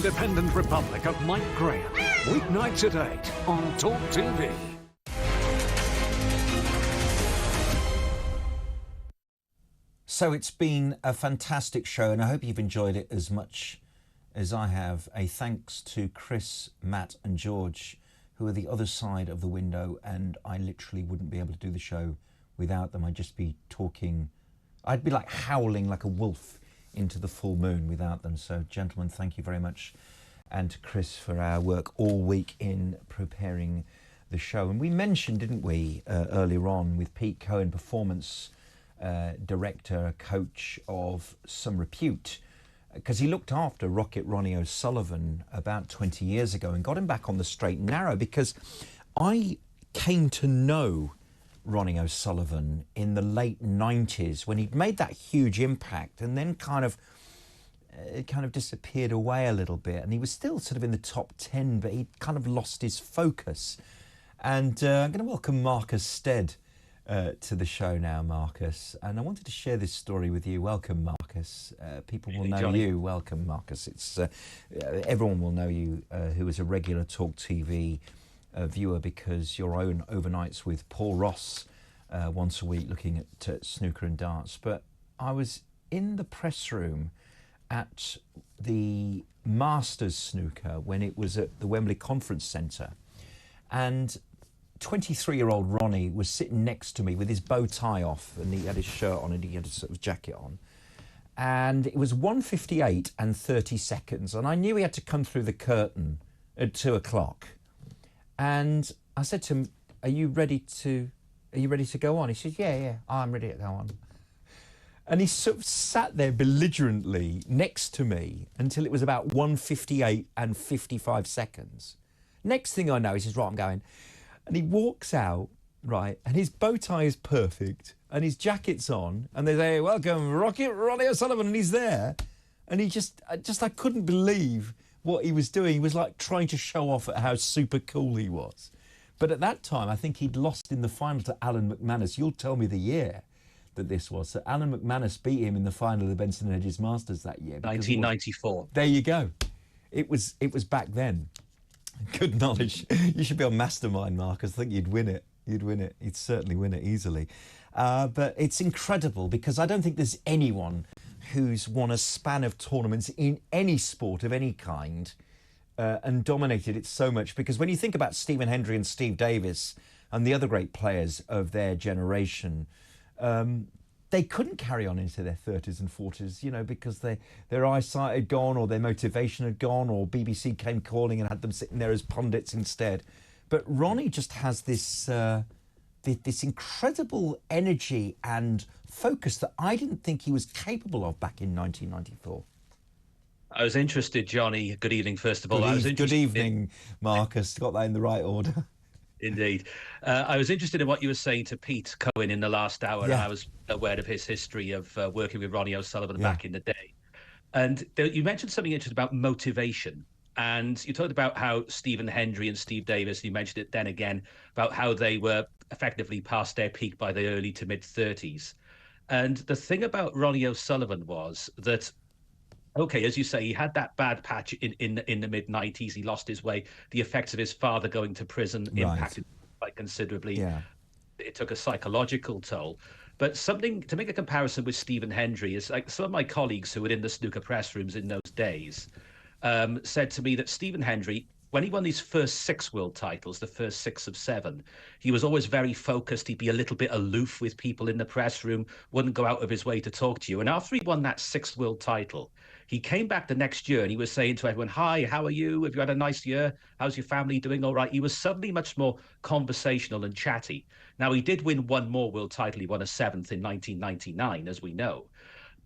Independent Republic of Mike Graham. Weeknights at 8 on Talk TV. So it's been a fantastic show, and I hope you've enjoyed it as much as I have. A thanks to Chris, Matt and George, who are the other side of the window, and I literally wouldn't be able to do the show without them. I'd just be talking, I'd be like howling like a wolf into the full moon without them. So gentlemen, thank you very much, and to Chris for our work all week in preparing the show. And we mentioned, didn't we, earlier on with Pete Cohen, performance director, coach of some repute, because he looked after Rocket Ronnie O'Sullivan about 20 years ago and got him back on the straight and narrow, because I came to know Ronnie O'Sullivan in the late 90s when he'd made that huge impact and then it kind of disappeared away a little bit, and he was still sort of in the top 10, but he'd kind of lost his focus. And I'm going to welcome Marcus Stead to the show now, Marcus, and I wanted to share this story with you. Welcome, Marcus. People will know Johnny. you. Welcome, Marcus. It's everyone will know you who is a regular Talk TV viewer, because your own overnights with Paul Ross once a week looking at snooker and darts. But I was in the press room at the Masters snooker when it was at the Wembley Conference Centre, and 23-year-old Ronnie was sitting next to me with his bow tie off, and he had his shirt on and he had a sort of jacket on. And it was 1:58 and 30 seconds, and I knew he had to come through the curtain at 2 o'clock. And I said to him, are you ready to go on? He said, yeah, I'm ready to go on. And he sort of sat there belligerently next to me until it was about 1:58 and 55 seconds. Next thing I know, he says, right, I'm going. And he walks out, right, and his bow tie is perfect, and his jacket's on, and they say, welcome, Rocket Ronnie O'Sullivan, and he's there. And I couldn't believe what he was doing. He was like trying to show off at how super cool he was. But at that time, I think he'd lost in the final to Alan McManus. You'll tell me the year that this was. So Alan McManus beat him in the final of the Benson & Hedges Masters that year. 1994. There you go. It was back then. Good knowledge. You should be on Mastermind, Marcus. I think you'd win it. You'd certainly win it easily. But it's incredible, because I don't think there's anyone who's won a span of tournaments in any sport of any kind and dominated it so much. Because when you think about Stephen Hendry and Steve Davis and the other great players of their generation, they couldn't carry on into their 30s and 40s, because their eyesight had gone, or their motivation had gone, or BBC came calling and had them sitting there as pundits instead. But Ronnie just has this incredible energy and focus that I didn't think he was capable of back in 1994. I was interested, Johnny. Good evening, first of all. Good evening, Marcus. Got that in the right order. Indeed. I was interested in what you were saying to Pete Cohen in the last hour. Yeah. And I was aware of his history of working with Ronnie O'Sullivan back in the day. And you mentioned something interesting about motivation. And you talked about how Stephen Hendry and Steve Davis, you mentioned it then again, about how they were effectively past their peak by the early to mid-30s. And the thing about Ronnie O'Sullivan was that, okay, as you say, he had that bad patch in the mid-90s. He lost his way. The effects of his father going to prison impacted quite considerably. Yeah. It took a psychological toll. But something to make a comparison with Stephen Hendry is, like, some of my colleagues who were in the snooker press rooms in those days said to me that Stephen Hendry, when he won these first 6 world titles, the first 6 of 7, he was always very focused. He'd be a little bit aloof with people in the press room, wouldn't go out of his way to talk to you. And after he won that 6th world title, he came back the next year and he was saying to everyone, hi, how are you? Have you had a nice year? How's your family doing? All right. He was suddenly much more conversational and chatty. Now, he did win one more world title. He won a 7th in 1999, as we know.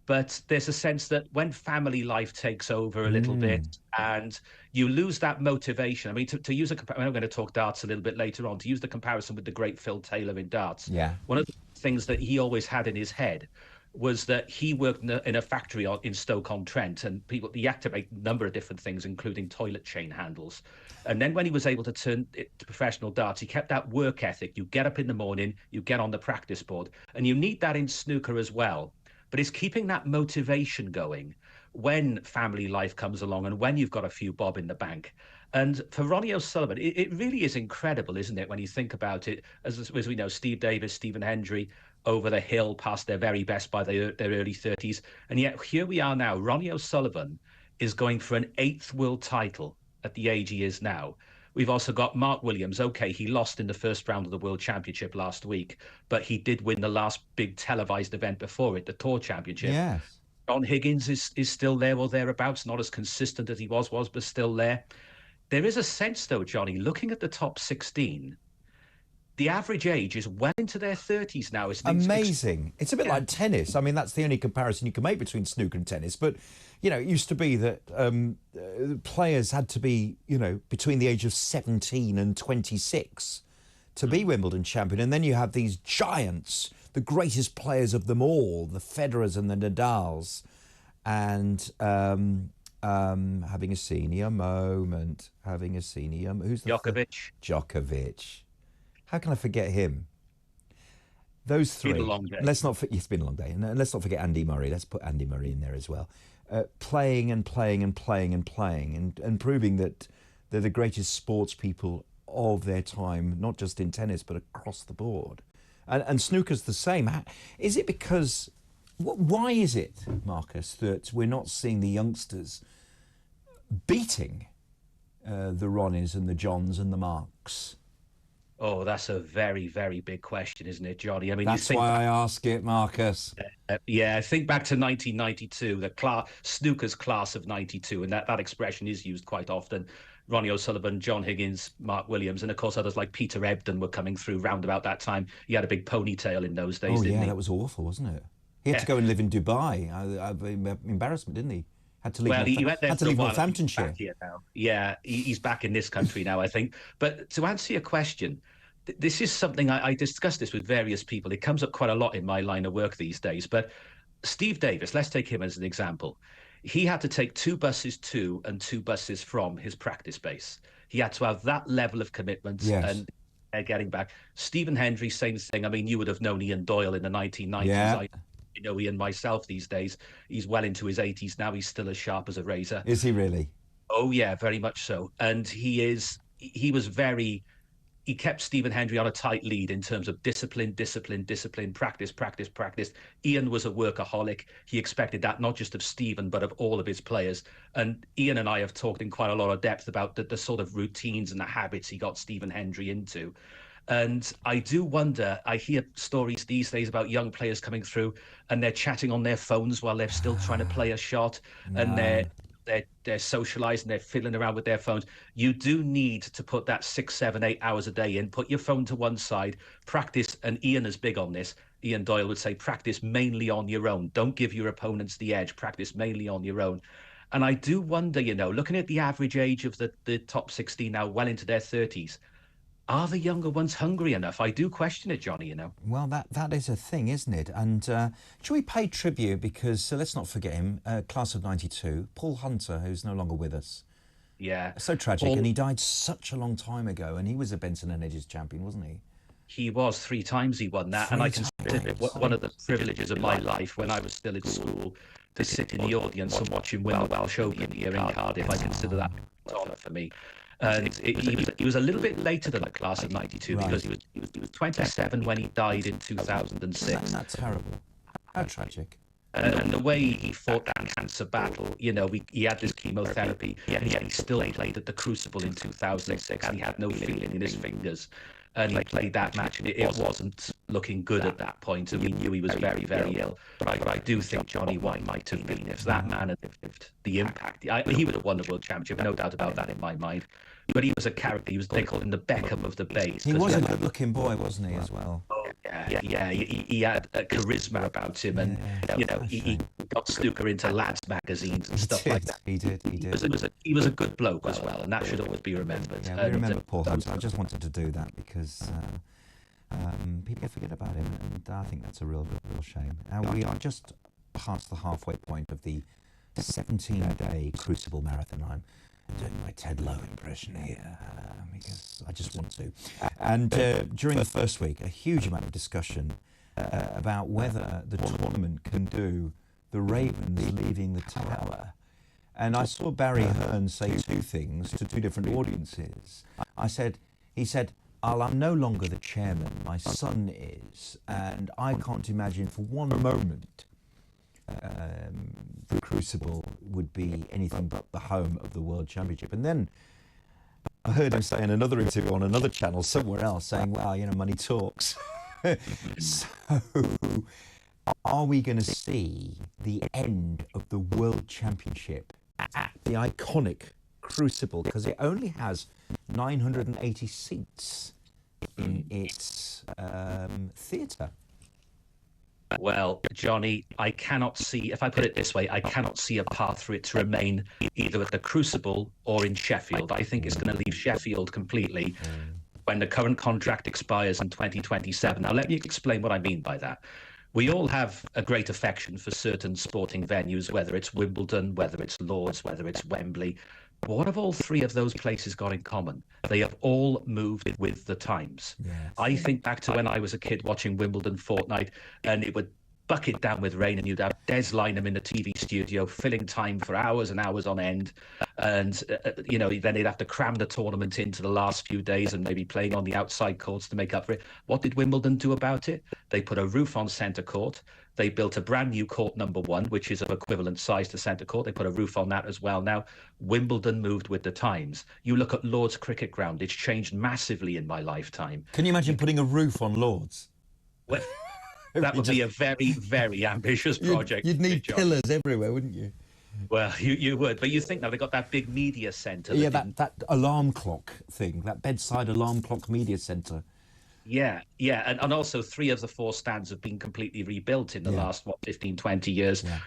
But there's a sense that when family life takes over a little bit and you lose that motivation. I mean, to use I'm going to talk darts a little bit later on, to use the comparison with the great Phil Taylor in darts. Yeah. One of the things that he always had in his head was that he worked in a factory in Stoke-on-Trent, and he activated a number of different things, including toilet chain handles. And then when he was able to turn it to professional darts, he kept that work ethic. You get up in the morning, you get on the practice board, and you need that in snooker as well. but it's keeping that motivation going when family life comes along and when you've got a few bob in the bank. And for Ronnie O'Sullivan, it really is incredible, isn't it, when you think about it? As we know, Steve Davis, Stephen Hendry, over the hill, past their very best by their early 30s. And yet here we are now. Ronnie O'Sullivan is going for an 8th world title at the age he is now. We've also got Mark Williams. Okay, he lost in the first round of the World Championship last week, but he did win the last big televised event before it, the Tour Championship. Yes. John Higgins is still there or thereabouts, not as consistent as he was, but still there. There is a sense, though, Johnny, looking at the top 16, the average age is well into their 30s now. Amazing. It's a bit like tennis. I mean, that's the only comparison you can make between snooker and tennis. But, you know, it used to be that players had to be, you know, between the age of 17 and 26 to be Wimbledon champion. And then you have these giants, the greatest players of them all, the Federers and the Nadals, and having a senior moment, who's the Djokovic. How can I forget him? Those three. It's been a long day. It's been a long day. And let's not forget Andy Murray. Let's put Andy Murray in there as well. Playing and playing and playing and playing and proving that they're the greatest sports people of their time, not just in tennis, but across the board. And snooker's the same. Is it because... Why is it, Marcus, that we're not seeing the youngsters beating the Ronnies and the Johns and the Marks? Oh, that's a very, very big question, isn't it, Johnny? I mean, that's why I ask it, Marcus. Yeah, think back to 1992, snooker's class of 92, and that expression is used quite often. Ronnie O'Sullivan, John Higgins, Mark Williams, and of course others like Peter Ebdon were coming through round about that time. He had a big ponytail in those days, didn't he? That was awful, wasn't it? He had to go and live in Dubai. Embarrassment, didn't he? Had to leave Northamptonshire. Yeah, he's back in this country now, I think. But to answer your question, this is something I discussed this with various people. It comes up quite a lot in my line of work these days. But Steve Davis, let's take him as an example. He had to take 2 buses to and 2 buses from his practice base. He had to have that level of commitment and getting back. Stephen Hendry, same thing. I mean, you would have known Ian Doyle in the 1990s. Yeah. I know Ian myself these days. He's well into his 80s now. He's still as sharp as a razor. Is he really? Oh, yeah, very much so. And he kept Stephen Hendry on a tight lead in terms of discipline, practice. Ian was a workaholic. He expected that not just of Stephen, but of all of his players. And Ian and I have talked in quite a lot of depth about the sort of routines and the habits he got Stephen Hendry into. And I do wonder, I hear stories these days about young players coming through and they're chatting on their phones while they're still trying to play a shot. No. And they're socializing, they're fiddling around with their phones. You do need to put that 6, 7, 8 hours a day in. Put your phone to one side, practice, and Ian is big on this. Ian Doyle would say, practice mainly on your own. Don't give your opponents the edge. Practice mainly on your own. And I do wonder, you know, looking at the average age of the top 16 now, well into their 30s, are the younger ones hungry enough? I do question it, Johnny, you know. Well, that is a thing, isn't it? And should we pay tribute? Because let's not forget him, class of 92, Paul Hunter, who's no longer with us. Yeah. So tragic. And he died such a long time ago. And he was a Benson and Hedges champion, wasn't he? He was. 3 times he won that. And I consider it one of the privileges of my life when I was still at school to sit in the audience and watch him win the Welsh Open here in Cardiff. I consider that an honour for me. And he was a little bit later than the class of 92 because he was 27 when he died in 2006. Isn't that terrible? How tragic. And the way he fought that cancer battle, you know, he had this chemotherapy, and yet he still played at the Crucible in 2006, and he had no feeling in his fingers. And he played that match, and it wasn't looking good at that point, and we knew he was very, very ill. But I do think Johnny White might have been, if that man had lived the impact. He would have won the World Championship, no doubt about that in my mind. But he was a character. They called him the Beckham of the Bays. He was a good-looking boy, wasn't he, as well? Oh, yeah. He had a charisma about him, and you know, he got snooker into lads magazines and stuff like that. He did. He was a good bloke as well, and that should always be remembered. Yeah, we remember Paul Hunter. I just wanted to do that because people forget about him, and I think that's a real shame. Now we are just past the halfway point of the 17-day Crucible Marathon. I'm doing my Ted Lowe impression here because I just want to. And during the first week, a huge amount of discussion about whether the tournament can do the Ravens leaving the tower. And I saw Barry Hearn say two things to two different audiences. He said, I'm no longer the chairman, my son is, and I can't imagine for one moment the Crucible would be anything but the home of the World Championship. And then I heard him say in another interview on another channel somewhere else, saying, well, money talks. So are we going to see the end of the World Championship at the iconic Crucible? Because it only has 980 seats in its theatre. Well, Jonny, I cannot see, if I put it this way, I cannot see a path for it to remain either at the Crucible or in Sheffield. I think it's going to leave Sheffield completely when the current contract expires in 2027. Now, let me explain what I mean by that. We all have a great affection for certain sporting venues, whether it's Wimbledon, whether it's Lord's, whether it's Wembley. But what have all three of those places got in common? They have all moved with the times. Yes. I think back to when I was a kid watching Wimbledon Fortnight, and it would bucket down with rain, and you'd have Des Lynam in the TV studio filling time for hours and hours on end. And, then they'd have to cram the tournament into the last few days and maybe playing on the outside courts to make up for it. What did Wimbledon do about it? They put a roof on centre court. They built a brand new court number 1, which is of equivalent size to centre court. They put a roof on that as well. Now, Wimbledon moved with the times. You look at Lord's Cricket Ground, it's changed massively in my lifetime. Can you imagine putting a roof on Lord's? Well, that would be a very, very ambitious project. You'd need pillars everywhere, wouldn't you? Well, you would. But you think now they've got that big media centre. Yeah, that alarm clock thing, that bedside alarm clock media centre. Yeah. And also 3 of the 4 stands have been completely rebuilt in the last, 15, 20 years. Yeah.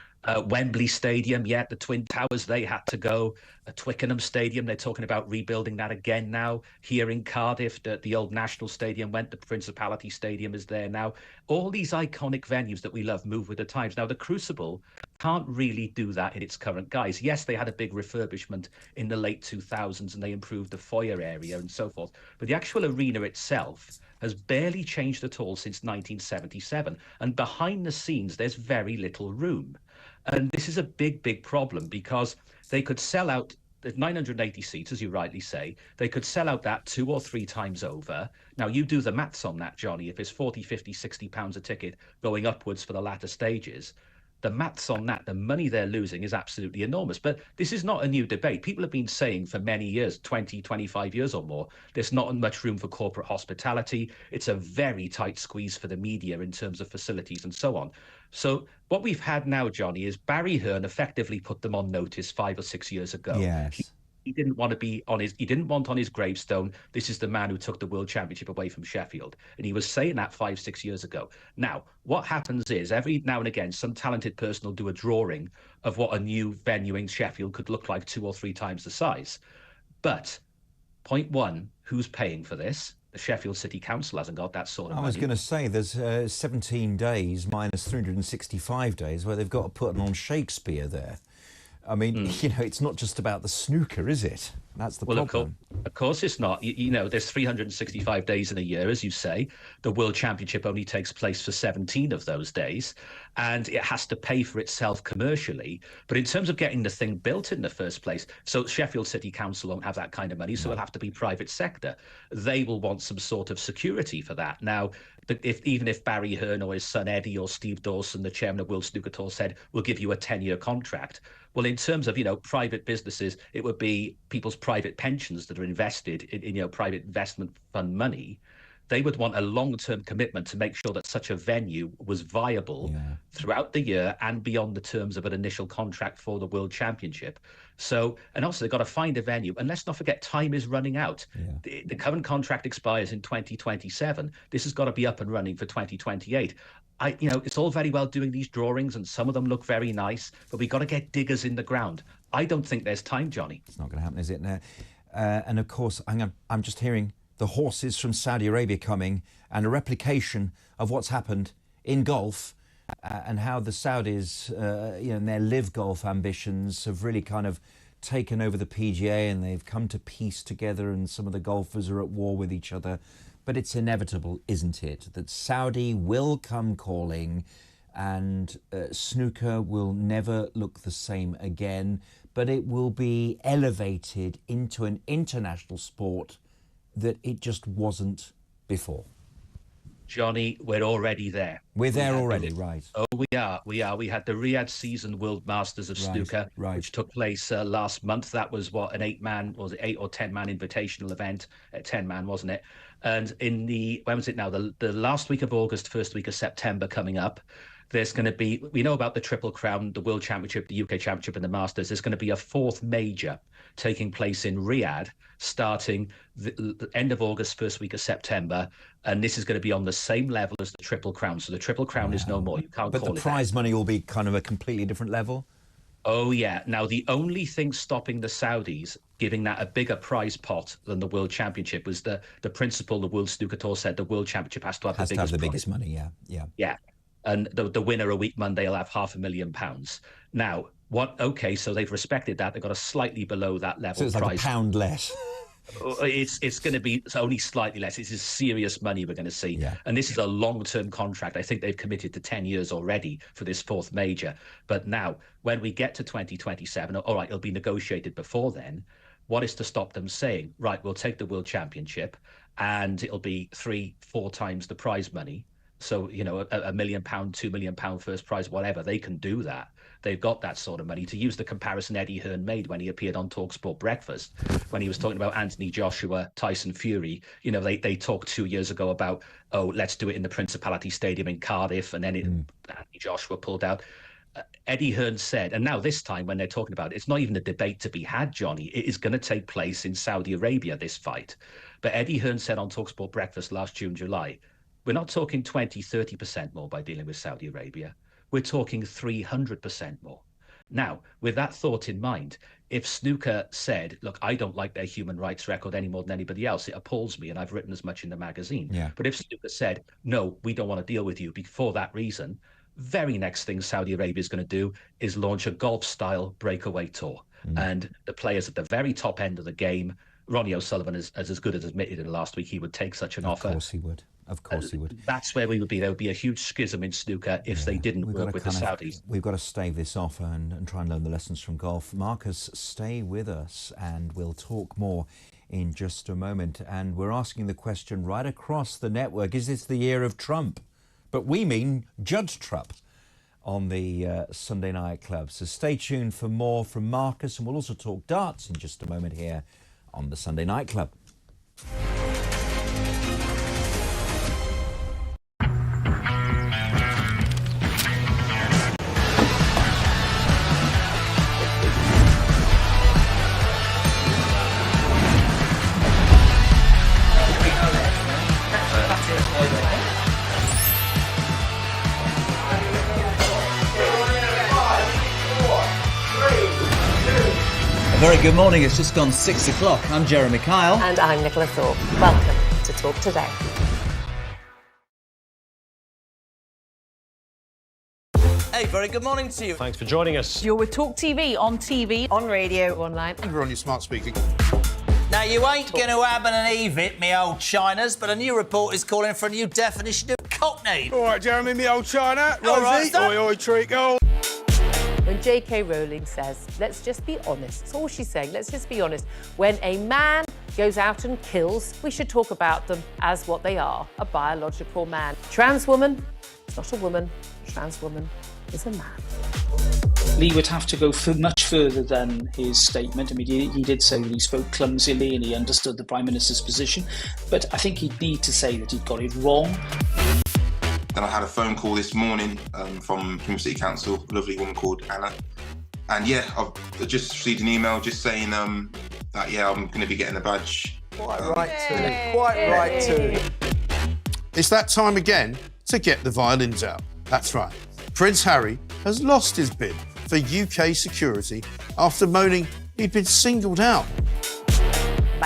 Wembley Stadium, the Twin Towers, they had to go. Twickenham Stadium, they're talking about rebuilding that again now. Here in Cardiff, the old National Stadium went, the Principality Stadium is there now. All these iconic venues that we love move with the times. Now, the Crucible can't really do that in its current guise. Yes, they had a big refurbishment in the late 2000s and they improved the foyer area and so forth. But the actual arena itself has barely changed at all since 1977. And behind the scenes, there's very little room. And this is a big, big problem because they could sell out, there's 980 seats, as you rightly say. They could sell out that 2 or 3 times over. Now, you do the maths on that, Jonny. If it's 40, 50, 60 pounds a ticket going upwards for the latter stages, the maths on that, the money they're losing is absolutely enormous. But this is not a new debate. People have been saying for many years, 20, 25 years or more, there's not much room for corporate hospitality. It's a very tight squeeze for the media in terms of facilities and so on. So what we've had now, Jonny, is Barry Hearn effectively put them on notice 5 or 6 years ago. Yes. He didn't want on his gravestone, this is the man who took the World Championship away from Sheffield. And he was saying that 5, 6 years ago. Now, what happens is every now and again, some talented person will do a drawing of what a new venue in Sheffield could look like 2 or 3 times the size. But point 1, who's paying for this? The Sheffield City Council hasn't got that sort of money. I was going to say there's 17 days minus 365 days where they've got to put on Shakespeare there. I mean, it's not just about the snooker, is it? That's the problem. Of course it's not. There's 365 days in a year, as you say. The World Championship only takes place for 17 of those days, and it has to pay for itself commercially. But in terms of getting the thing built in the first place, so Sheffield City Council won't have that kind of money, so it'll have to be private sector. They will want some sort of security for that. Now, even if Barry Hearn or his son Eddie or Steve Dawson, the chairman of World Snooker Tour, said, we'll give you a 10-year contract, well, in terms of, private businesses, it would be people's private pensions that are invested in private investment fund money. They would want a long-term commitment to make sure that such a venue was viable throughout the year and beyond the terms of an initial contract for the World Championship. So, and also they've got to find a venue. And let's not forget, time is running out. Yeah. The current contract expires in 2027. This has got to be up and running for 2028. It's all very well doing these drawings, and some of them look very nice, but we've got to get diggers in the ground. I don't think there's time, Jonny. It's not going to happen, is it? And of course, I'm just hearing the horses from Saudi Arabia coming, and a replication of what's happened in golf, and how the Saudis, and their live golf ambitions have really kind of taken over the PGA, and they've come to peace together, and some of the golfers are at war with each other. but it's inevitable, isn't it, that Saudi will come calling and snooker will never look the same again, but it will be elevated into an international sport that it just wasn't before. Jonny, we're already there. We're there already, right? Oh, we are. We had the Riyadh Season World Masters of Snooker, which took place last month. That was an 8-man, was it 8 or 10-man invitational event? 10-man, wasn't it? And when was it now? The last week of August, first week of September coming up. There's going to be, we know about the Triple Crown, the World Championship, the UK Championship, and the Masters. There's going to be a 4th major taking place in Riyadh, starting the end of August, first week of September. And this is going to be on the same level as the Triple Crown. So the Triple Crown is no more. You can't call it. But the prize money will be kind of a completely different level? Oh, yeah. Now, the only thing stopping the Saudis giving that a bigger prize pot than the World Championship was the principle the World Snooker Tour said the World Championship has to have the biggest money, Yeah. And the winner a week Monday will have £500,000. Now, okay, so they've respected that. They've got a slightly below that level. So it's like price. £1 less. It's going to be only slightly less. This is serious money we're going to see. Yeah. And this is a long-term contract. I think they've committed to 10 years already for this 4th major. But now, when we get to 2027, all right, it'll be negotiated before then. What is to stop them saying, right, we'll take the World Championship and it'll be 3-4 times the prize money. So, you know, £1 million, £2 million first prize, whatever, they can do that. They've got that sort of money. To use the comparison Eddie Hearn made when he appeared on TalkSport Breakfast, when he was talking about Anthony Joshua, Tyson Fury, you know, they talked 2 years ago about, oh, let's do it in the Principality Stadium in Cardiff, and then Anthony Joshua pulled out. Eddie Hearn said, and now this time when they're talking about it, it's not even a debate to be had, Jonny. It is going to take place in Saudi Arabia, this fight. But Eddie Hearn said on TalkSport Breakfast last June, July, we're not talking 20, 30% more by dealing with Saudi Arabia. We're talking 300% more. Now, with that thought in mind, if snooker said, look, I don't like their human rights record any more than anybody else, it appalls me, and I've written as much in the magazine. Yeah. But if snooker said, no, we don't want to deal with you for that reason, very next thing Saudi Arabia is going to do is launch a golf-style breakaway tour. And the players at the very top end of the game, Ronnie O'Sullivan is as good as admitted in last week he would take such an offer. Of course he would. Of course he would. That's where we would be. There would be a huge schism in snooker if they didn't work with the Saudis. We've got to stave this off and try and learn the lessons from golf. Marcus, stay with us and we'll talk more in just a moment. And we're asking the question right across the network, is this the year of Trump? But we mean Judge Trump on the Sunday Night Club. So stay tuned for more from Marcus, and we'll also talk darts in just a moment here on the Sunday Night Club. A very good morning. It's just gone 6 o'clock. I'm Jeremy Kyle. And I'm Nicola Thorpe. Welcome to Talk Today. Hey, very good morning to you. Thanks for joining us. You're with Talk TV, on radio, online. And we're on your smart speaker. Now, you ain't going to have an EVIT, me old Chinas, but a new report is calling for a new definition of cockney. All right, Jeremy, me old China. All right, Rosie, son. oi, oi, treacle. When J.K. Rowling says, let's just be honest, that's all she's saying, let's just be honest. When a man goes out and kills, we should talk about them as what they are, a biological man. Trans woman, it's not a woman. Trans woman is a man. Lee would have to go much further than his statement. I mean, he did say that he spoke clumsily and he understood the Prime Minister's position, but I think he'd need to say that he'd got it wrong. Then I had a phone call this morning from Humphries City Council, a lovely woman called Anna. And yeah, I've just received an email just saying that, yeah, I'm going to be getting a badge. Quite right too. It's that time again to get the violins out. That's right. Prince Harry has lost his bid for UK security after moaning he'd been singled out.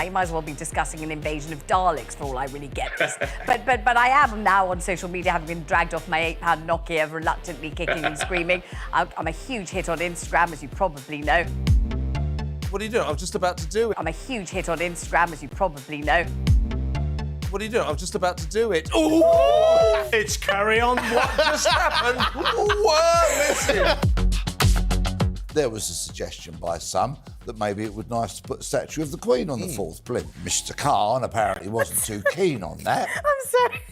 You might as well be discussing an invasion of Daleks for all I really get this. but I am now on social media, having been dragged off my £8 Nokia, reluctantly kicking and screaming. I'm a huge hit on Instagram, as you probably know. What are you doing? I was just about to do it. I'm a huge hit on Instagram, as you probably know. What are you doing? I was just about to do it. Ooh! It's Carry On. What just happened? What? Listen. There was a suggestion by some that maybe it would be nice to put a statue of the Queen on the fourth plinth. Mr. Khan apparently wasn't too keen on that. I'm sorry.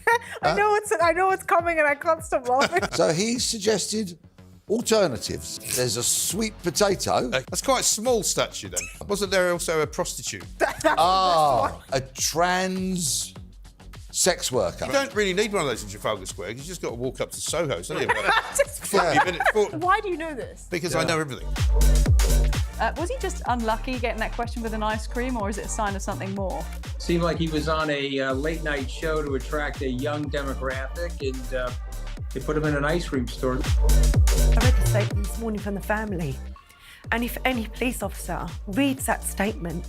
I know what's coming and I can't stop laughing. So he suggested alternatives. There's a sweet potato. That's quite a small statue then. Wasn't there also a prostitute? A trans sex worker. You don't really need one of those in Trafalgar Square. You just got to walk up to Soho. It's only about 40 minutes. Why do you know this? Because I know everything. Was he just unlucky getting that question with an ice cream, or is it a sign of something more? Seemed like he was on a late-night show to attract a young demographic, and they put him in an ice cream store. I read the statement this morning from the family, and if any police officer reads that statement,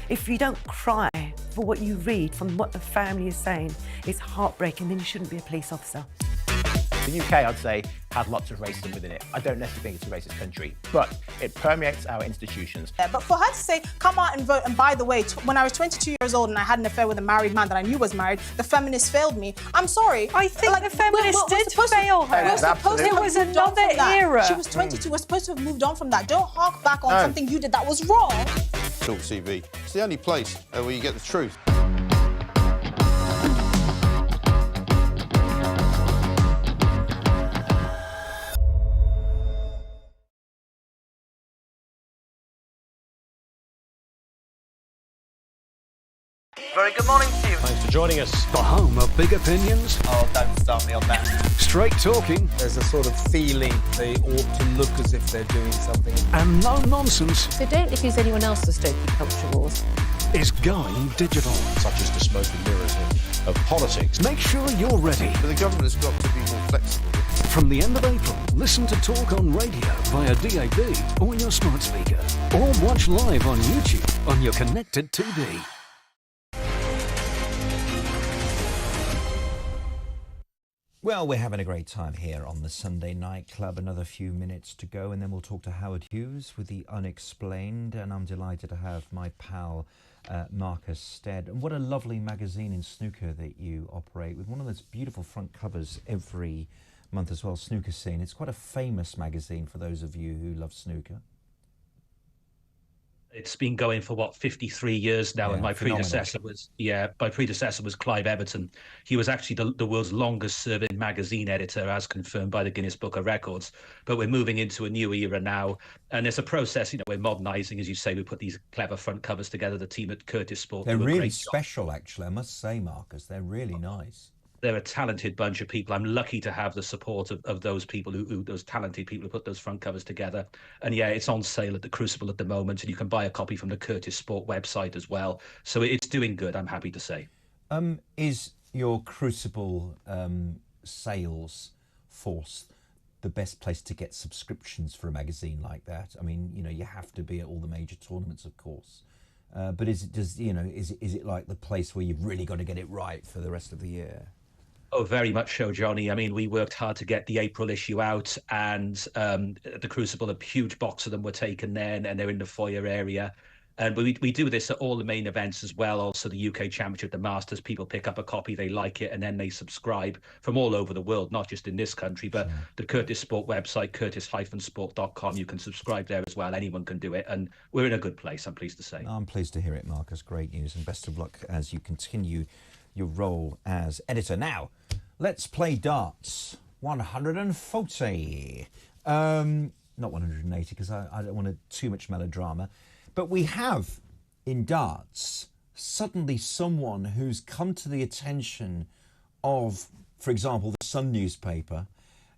if you don't cry for what you read from what the family is saying, it's heartbreaking, then you shouldn't be a police officer. The UK, I'd say, has lots of racism within it. I don't necessarily think it's a racist country, but it permeates our institutions. Yeah, but for her to say, come out and vote, and by the way, when I was 22 years old and I had an affair with a married man that I knew was married, the feminists failed me. I'm sorry. I think the feminists did fail her. It was another era. She was 22. We're supposed to have moved on from that. Don't hark back on something you did that was wrong. Talk TV. It's the only place where you get the truth. Very good morning to you. Thanks for joining us. The home of big opinions. Oh, don't start me on that. Straight talking. There's a sort of feeling they ought to look as if they're doing something. And no nonsense. So don't accuse anyone else of stoking culture wars. Is going digital. Such as the smoke and mirrors of politics. Make sure you're ready. But the government has got to be more flexible. From the end of April, listen to Talk on radio via DAB or your smart speaker. Or watch live on YouTube on your connected TV. Well, we're having a great time here on the Sunday Night Club. Another few minutes to go, and then we'll talk to Howard Hughes with the Unexplained. And I'm delighted to have my pal Marcus Stead. And what a lovely magazine in snooker that you operate, with one of those beautiful front covers every month as well, Snooker Scene. It's quite a famous magazine for those of you who love snooker. It's been going for 53 years now, and my predecessor was Clive Everton. He was actually the world's longest serving magazine editor, as confirmed by the Guinness Book of Records. But we're moving into a new era now, and it's a process. We're modernising, as you say. We put these clever front covers together. The team at Curtis Sport. They're really special, actually. I must say, Marcus, they're really nice. They're a talented bunch of people. I'm lucky to have the support of those people, those talented people who put those front covers together. And yeah, it's on sale at the Crucible at the moment, and you can buy a copy from the Curtis Sport website as well. So it's doing good, I'm happy to say. Is your Crucible sales force the best place to get subscriptions for a magazine like that? I mean, you have to be at all the major tournaments, of course. But is it like the place where you've really got to get it right for the rest of the year? Oh, very much so, Johnny. I mean, we worked hard to get the April issue out, and the Crucible, a huge box of them were taken then, and they're in the foyer area. And we do this at all the main events as well. Also, the UK Championship, the Masters, people pick up a copy, they like it, and then they subscribe from all over the world, not just in this country, but the Curtis Sport website, curtis-sport.com. You can subscribe there as well. Anyone can do it. And we're in a good place, I'm pleased to say. I'm pleased to hear it, Marcus. Great news, and best of luck as you continue your role as editor. Now, let's play darts. 140. Not 180, because I don't want too much melodrama. But we have, in darts, suddenly someone who's come to the attention of, for example, the Sun newspaper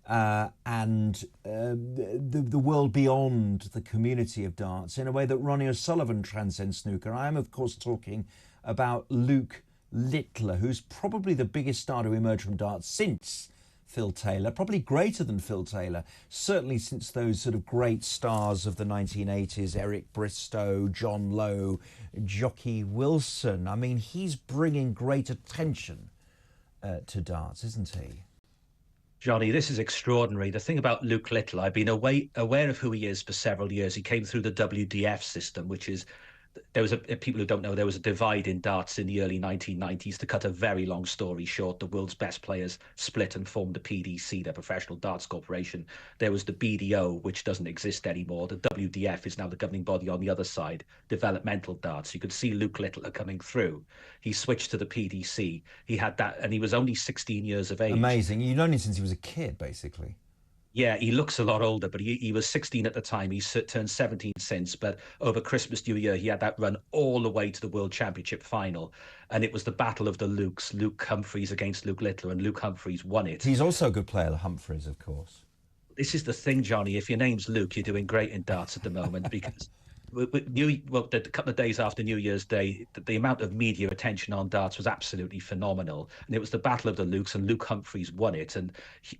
and the world beyond the community of darts in a way that Ronnie O'Sullivan transcends snooker. I am, of course, talking about Luke Littler, who's probably the biggest star to emerge from darts since Phil Taylor, probably greater than Phil Taylor, certainly since those sort of great stars of the 1980s, Eric Bristow, John Lowe, Jockey Wilson. I mean, he's bringing great attention to darts, isn't he? Johnny, this is extraordinary. The thing about Luke Littler, I've been aware of who he is for several years. He came through the WDF system, which is there was people who don't know, there was a divide in darts in the early 1990s. To cut a very long story short, the world's best players split and formed the PDC, the Professional Darts Corporation. There was the BDO, which doesn't exist anymore. The WDF is now the governing body on the other side, developmental darts. You could see Luke Littler coming through. He switched to the PDC. He had that, and he was only 16 years of age. Amazing. You've known him since he was a kid, basically. Yeah, he looks a lot older, but he was 16 at the time. He's turned 17 since. But over Christmas, New Year, he had that run all the way to the World Championship final. And it was the battle of the Lukes, Luke Humphries against Luke Littler, and Luke Humphries won it. He's also a good player, Humphries, of course. This is the thing, Johnny. If your name's Luke, you're doing great in darts at the moment because... a couple of days after New Year's Day, the amount of media attention on darts was absolutely phenomenal. And it was the battle of the Lukes, and Luke Humphries won it. And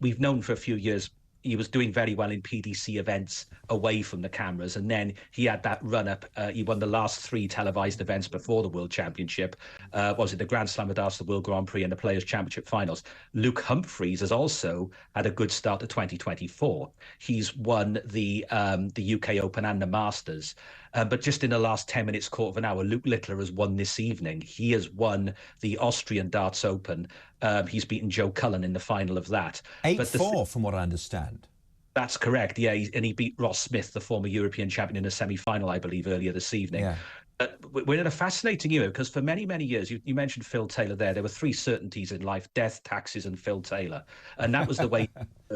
we've known for a few years he was doing very well in PDC events away from the cameras. And then he had that run-up. He won the last 3 televised events before the World Championship. Was it the Grand Slam of Darts, the World Grand Prix, and the Players' Championship finals? Luke Humphries has also had a good start to 2024. He's won the UK Open and the Masters. But just in the last 10 minutes, quarter of an hour, Luke Littler has won this evening. He has won the Austrian Darts Open. He's beaten Joe Cullen in the final of that. 8-4, from what I understand. That's correct, yeah. And he beat Ross Smith, the former European champion, in a semi-final, I believe, earlier this evening. Yeah. We're in a fascinating era because for many, many years, you mentioned Phil Taylor there were 3 certainties in life: death, taxes, and Phil Taylor. And that was the way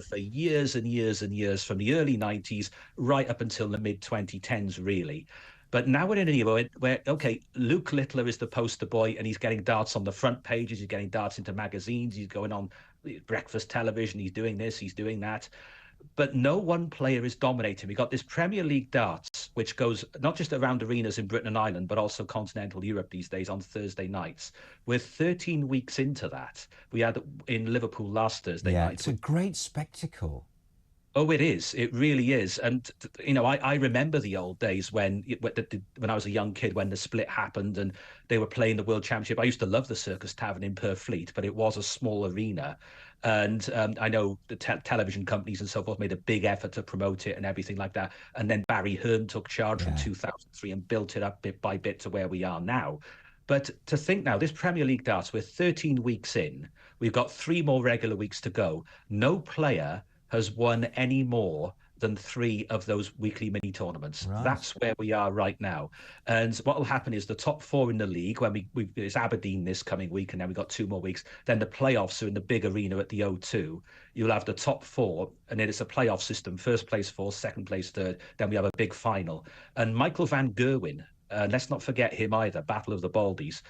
for years and years and years, from the early 90s right up until the mid-2010s, really. But now we're in an era where, okay, Luke Littler is the poster boy, and he's getting darts on the front pages, he's getting darts into magazines, he's going on breakfast television, he's doing this, he's doing that. But no one player is dominating. We got this Premier League darts, which goes not just around arenas in Britain and Ireland, but also continental Europe these days on Thursday nights. We're 13 weeks into that. We had in Liverpool last Thursday night. It's a great spectacle. Oh, it is. It really is. And, you know, I remember the old days when I was a young kid, when the split happened and they were playing the World Championship. I used to love the Circus Tavern in Purfleet, but it was a small arena. And I know the television companies and so forth made a big effort to promote it and everything like that. And then Barry Hearn took charge from 2003 and built it up bit by bit to where we are now. But to think now, this Premier League darts, we're 13 weeks in. We've got 3 more regular weeks to go. No player has won any more than 3 of those weekly mini tournaments. Right. That's where we are right now. And what will happen is the top 4 in the league, when it's Aberdeen this coming week, and then we've got 2 more weeks. Then the playoffs are in the big arena at the O2. You'll have the top 4, and then it's a playoff system. First place 4th, second place 3rd. Then we have a big final. And Michael van Gerwen, let's not forget him either, Battle of the Baldies.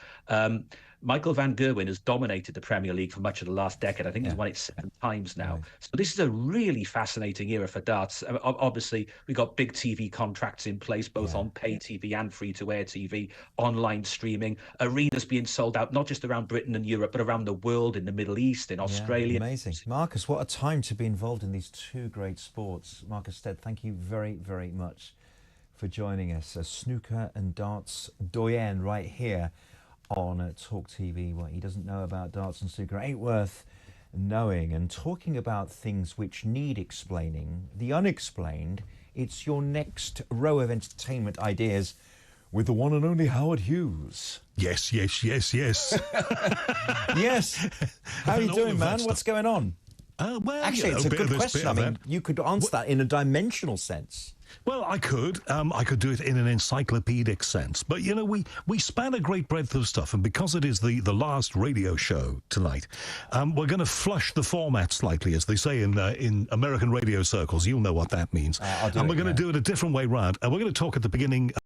Michael van Gerwen has dominated the Premier League for much of the last decade. I think he's won it 7 times now. Right. So this is a really fascinating era for darts. Obviously, we've got big TV contracts in place, both on pay TV and free-to-air TV, online streaming, arenas being sold out, not just around Britain and Europe, but around the world, in the Middle East, in Australia. Amazing. Marcus, what a time to be involved in these 2 great sports. Marcus Stead, thank you very, very much for joining us. A snooker and darts doyen right here on Talk TV. What he doesn't know about darts and snooker ain't worth knowing. And talking about things which need explaining, the unexplained, it's your next row of entertainment ideas with the one and only Howard Hughes. Yes. Yes. How are you doing, man? What's going on? Well, actually, it's a good question. I mean, you could answer that in a dimensional sense. Well, I could do it in an encyclopedic sense. But, you know, we span a great breadth of stuff. And because it is the last radio show tonight, we're going to flush the format slightly, as they say in American radio circles. You'll know what that means. And we're going to do it a different way round. And we're going to talk at the beginning